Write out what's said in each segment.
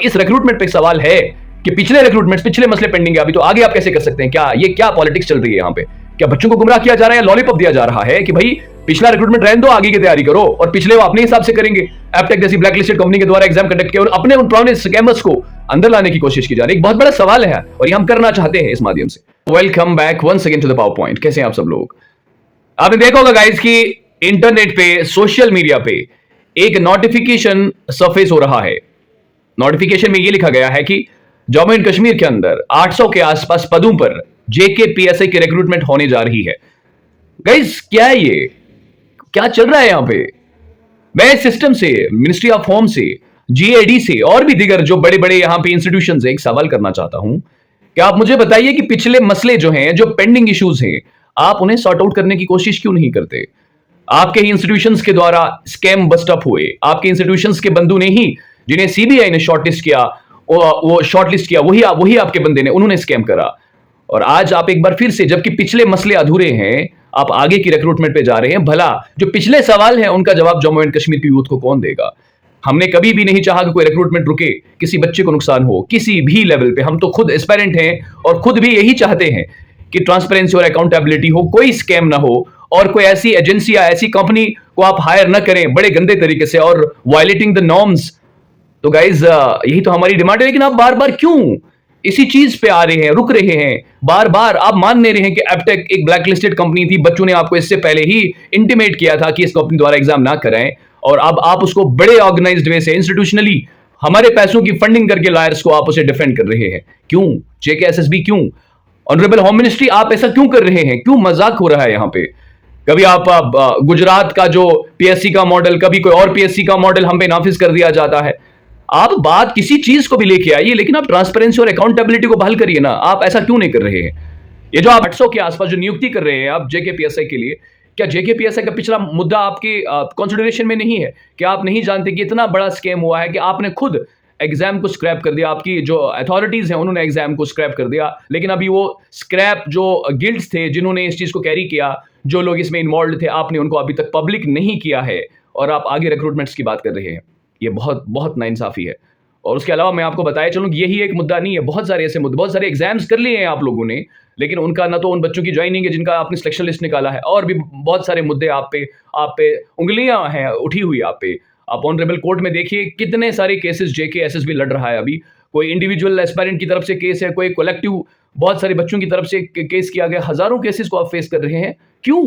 इस रिक्रूटमेंट पे सवाल है कि पिछले रिक्रूटमेंट, पिछले मसले पेंडिंग है अभी, तो आगे आप कैसे कर सकते हैं? क्या ये क्या पॉलिटिक्स चल रही है यहाँ पे? क्या बच्चों को गुमराह किया जा रहा है या लॉलीपॉप दिया जा रहा है कि भाई पिछला रिक्रूटमेंट रहने दो, आगे की तैयारी करो, और पिछले वो अपने हिसाब से करेंगे? एपटेक जैसी ब्लैकलिस्टेड कंपनी के द्वारा एग्जाम कंडक्ट किया और अपने उन पुराने स्कैमर्स को अंदर लाने की कोशिश की जा रही है। एक बहुत बड़ा सवाल है और ये हम करना चाहते हैं इस माध्यम से। Welcome back once again to the power point. कैसे हैं आप सब लोग? आपने देखा होगा गाइस कि इंटरनेट पे, सोशल मीडिया पे एक नोटिफिकेशन सरफेस हो रहा है। नोटिफिकेशन में ये लिखा गया है कि जम्मू एंड कश्मीर के अंदर 800 के आसपास पदों पर जेकेपीएसए की रिक्रूटमेंट होने जा रही है। गाइस क्या है ये? क्या चल रहा है यहां पे? मैं सिस्टम से, मिनिस्ट्री ऑफ होम से, जीएडी से और भी दीगर जो बड़े बड़े यहां पे इंस्टीट्यूशन है, एक सवाल करना चाहता हूं कि आप मुझे बताइए कि पिछले मसले जो हैं, जो पेंडिंग इश्यूज हैं, आप उन्हें सॉर्ट आउट करने की कोशिश क्यों नहीं करते? आपके ही इंस्टीट्यूशंस के द्वारा स्कैम बस्ट अप हुए, आपके इंस्टीट्यूशंस के बंदू ने ही, जिन्हें सीबीआई ने शॉर्टलिस्ट किया, वो शॉर्टलिस्ट किया, वही आपके बंदे ने, उन्होंने स्कैम करा। और आज आप एक बार फिर से, जबकि पिछले मसले अधूरे हैं, आप आगे की रिक्रूटमेंट पे जा रहे हैं। भला जो पिछले सवाल हैं उनका जवाब जम्मू एंड कश्मीर की यूथ को कौन देगा? हमने कभी भी नहीं चाहा कि कोई रिक्रूटमेंट रुके, किसी बच्चे को नुकसान हो, किसी भी लेवल पे। हम तो खुद एस्पायरेंट हैं और खुद भी यही चाहते हैं कि ट्रांसपेरेंसी और अकाउंटेबिलिटी हो, कोई स्कैम ना हो, और कोई ऐसी एजेंसी या ऐसी कंपनी को आप हायर ना करें बड़े गंदे तरीके से और वायलेटिंग द नॉर्म्स। तो गाइज यही तो हमारी डिमांड है। लेकिन आप बार बार क्यों इसी चीज पे आ रहे हैं, रुक रहे हैं? बार बार आप मान ले रहे हैं कि एपटेक एक ब्लैकलिस्टेड कंपनी थी, बच्चों ने आपको इससे पहले ही इंटीमेट किया था कि इस कंपनी द्वारा एग्जाम ना कराएं, और अब आप उसको बड़े ऑर्गेनाइज्ड वे से, इंस्टीट्यूशनली हमारे पैसों की फंडिंग करके लायर्स को आप उसे डिफेंड कर रहे हैं। क्यों? जेकेएसएसबी क्यों? ऑनरेबल होम मिनिस्ट्री, आप ऐसा क्यों कर रहे हैं? क्यों मजाक हो रहा है यहाँ पे? कभी आप गुजरात का जो पीएससी का मॉडल, कभी कोई और पीएससी का मॉडल हम पे नाफिज कर दिया जाता है। आप बात किसी चीज को भी लेके आइए, लेकिन आप ट्रांसपेरेंसी और अकाउंटेबिलिटी को बहाल करिए ना। आप ऐसा क्यों नहीं कर रहे हैं? ये जो आप 800 के आसपास जो नियुक्ति कर रहे हैं आप जेकेपीएसआई के लिए, क्या जेकेपीएसआई का पिछला मुद्दा आपके कंसिडरेशन में नहीं है? क्या आप नहीं जानते कि इतना बड़ा स्कैम हुआ है कि आपने खुद एग्जाम को स्क्रैप कर दिया? आपकी जो अथॉरिटीज हैं उन्होंने एग्जाम को स्क्रैप कर दिया, लेकिन अभी वो स्क्रैप जो गिल्ड्स थे जिन्होंने इस चीज को कैरी किया, जो लोग इसमें इन्वॉल्व थे, आपने उनको अभी तक पब्लिक नहीं किया है, और आप आगे रिक्रूटमेंट्स की बात कर रहे हैं। ये बहुत बहुत नाइंसाफी है। और उसके अलावा मैं आपको बताया चलूं, यही एक मुद्दा नहीं है, बहुत सारे ऐसे मुद्दे, बहुत सारे एग्जाम्स कर लिए हैं आप लोगों ने, लेकिन उनका ना तो उन बच्चों की ज्वाइनिंग है जिनका आपने सिलेक्शन लिस्ट निकाला है, और भी बहुत सारे मुद्दे आप पे उंगलियां हैं उठी हुई आप पे। आप ऑनरेबल कोर्ट में देखिए कितने सारे केसेस जेकेएसएसबी लड़ रहा है अभी। कोई इंडिविजुअल एस्पायरेंट की तरफ से केस है, कोई कलेक्टिव बहुत सारे बच्चों की तरफ से केस किया गया। हजारों केसेस को आप फेस कर रहे हैं। क्यों?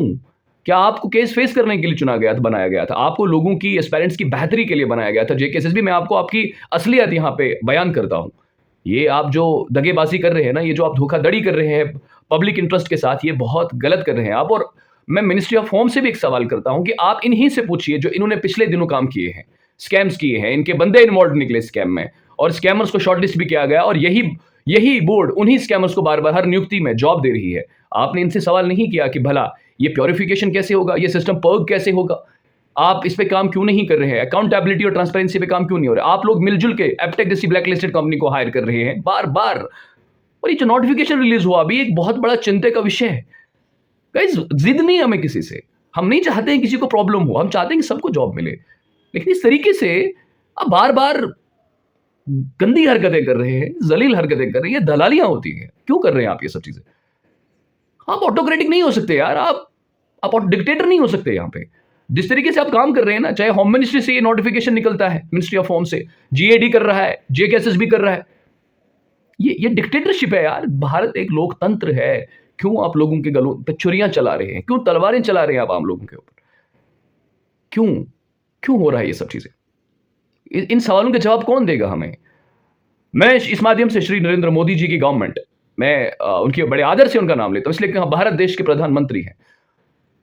क्या आपको केस फेस करने के लिए चुना गया था, बनाया गया था? आपको लोगों की, एस्पायरेंट्स की बेहतरी के लिए बनाया गया था जेकेएसएसबी। मैं आपको आपकी असलियत यहाँ पे बयान करता हूँ। ये आप जो दगेबाजी कर रहे हैं ना, ये जो आप धोखाधड़ी कर रहे हैं पब्लिक इंटरेस्ट के साथ, ये बहुत गलत कर रहे हैं आप। और मैं मिनिस्ट्री ऑफ होम से भी एक सवाल करता हूं कि आप इन्हीं से पूछिए जो इन्होंने पिछले दिनों काम किए हैं, स्कैम्स किए हैं, इनके बंदे इन्वॉल्व निकले स्कैम में, और स्कैमर्स को शॉर्टलिस्ट भी किया गया, और यही बोर्ड उन्हीं स्कैमर्स को बार बार हर नियुक्ति में जॉब दे रही है। आपने इनसे सवाल नहीं किया कि भला ये प्योरिफिकेशन कैसे होगा, ये सिस्टम पर्ग कैसे होगा? आप इस पे काम क्यों नहीं कर रहे हैं? अकाउंटेबिलिटी और ट्रांसपेरेंसी पे काम क्यों नहीं हो रहा? आप लोग मिलजुल के एपटेक जैसी ब्लैकलिस्टेड कंपनी को हायर कर रहे हैं बार बार। और ये जो नोटिफिकेशन रिलीज हुआ अभी, एक बहुत बड़ा चिंता का विषय है। गाइस, जिद नहीं हमें किसी से, हम नहीं चाहते हैं किसी को प्रॉब्लम हो, हम चाहते हैं कि सबको जॉब मिले, लेकिन इस तरीके से आप बार बार गंदी हरकतें कर रहे हैं, जलील हरकतें कर रहे हैं, दलालियां होती हैं। क्यों कर रहे हैं आप ये सब चीजें? आप ऑटोक्रेटिक नहीं हो सकते यार, आप डिक्टेटर नहीं हो सकते यहाँ पे। जिस तरीके से आप काम कर रहे हैं ना, चाहे होम मिनिस्ट्री से ये नोटिफिकेशन निकलता है, मिनिस्ट्री ऑफ होम से, जीएडी कर रहा है, जेकेएसएसबी कर रहा है, ये डिक्टेटरशिप है यार। भारत एक लोकतंत्र है। क्यों आप लोगों के गलों पे छुरियां चला रहे हैं? क्यों तलवारें चला रहे हैं आप आम लोगों के ऊपर? क्यों हो रहा है ये सब चीजें? इन सवालों के जवाब कौन देगा हमें? मैं इस माध्यम से श्री नरेंद्र मोदी जी की गवर्नमेंट, मैं उनके बड़े आदर से उनका नाम लेता हूं, इसलिए कि भारत देश के प्रधानमंत्री हैं,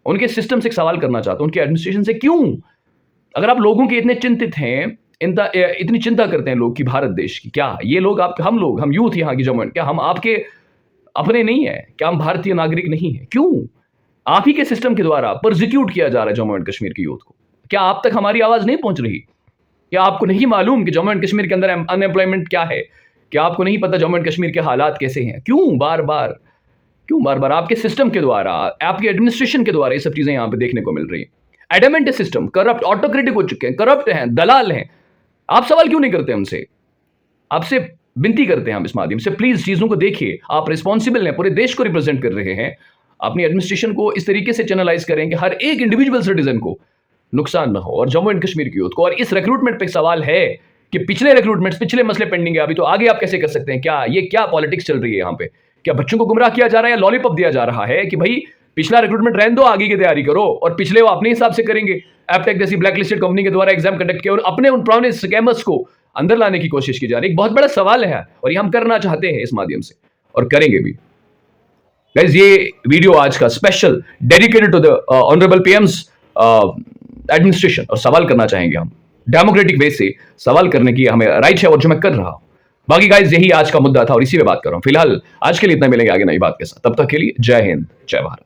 उनके सिस्टम से एक सवाल करना चाहता हूं, उनके एडमिनिस्ट्रेशन से। क्यों, अगर आप लोगों के इतने चिंतित हैं, इतनी चिंता करते हैं लोग की भारत देश की, क्या ये लोग हम यूथ यहाँ की जम्मू, क्या हम आपके अपने नहीं है? क्या हम भारतीय नागरिक नहीं है? क्यों आप ही के सिस्टम के द्वारा परसिक्यूट किया जा रहा है जम्मू एंड कश्मीर की यूथ को? क्या आप तक हमारी आवाज नहीं पहुंच रही? क्या आपको नहीं मालूम कि जम्मू एंड कश्मीर के अंदर अनएम्प्लॉयमेंट क्या है? क्या आपको नहीं पता जम्मू एंड कश्मीर के हालात कैसे हैं? क्यों बार बार आपके सिस्टम के द्वारा, आपके एडमिनिस्ट्रेशन के द्वारा ये सब चीजें यहां पे देखने को मिल रही है? एडमेंट सिस्टम करप्ट, ऑटोक्रेटिक हो चुके हैं, करप्ट हैं, दलाल हैं। आप सवाल क्यों नहीं करते हमसे? आपसे विनती करते हैं हम इस माध्यम से, प्लीज चीजों को देखिए। आप रिस्पॉन्सिबल हैं, पूरे देश को रिप्रेजेंट कर रहे हैं। अपनी एडमिनिस्ट्रेशन को इस तरीके से चैनलाइज करें कि हर एक इंडिविजुअल सिटीजन को नुकसान ना हो, और जम्मू एंड कश्मीर की यूथ को। और इस रिक्रूटमेंट पे सवाल है कि पिछले रिक्रूटमेंट्स, पिछले मसले पेंडिंग है अभी, तो आगे आप कैसे कर सकते हैं? क्या ये क्या पॉलिटिक्स चल रही है यहाँ पे? क्या बच्चों को गुमराह किया जा रहा है या लॉलीपॉप दिया जा रहा है कि भाई पिछला रिक्रूटमेंट रहने दो, आगे की तैयारी करो, और पिछले वो अपने हिसाब से करेंगे। एपटेक जैसी ब्लैकलिस्टेड कंपनी के द्वारा एग्जाम कंडक्ट किया और अपने उन पुराने स्कैमर्स को अंदर लाने की कोशिश की जा रही है। एक बहुत बड़ा सवाल है और ये हम करना चाहते हैं इस माध्यम से, और करेंगे भी। गाइस, ये वीडियो आज का special dedicated to the honourable PM's administration, और सवाल करना चाहेंगे हम डेमोक्रेटिक वे से। सवाल करने की हमें राइट है और जो मैं कर रहा हूं। बाकी गाइस, यही आज का मुद्दा था और इसी पे बात कर रहा हूं। फिलहाल आज के लिए इतना, मिलेंगे आगे नई बात के साथ। तब तक के लिए जय हिंद, जय भारत।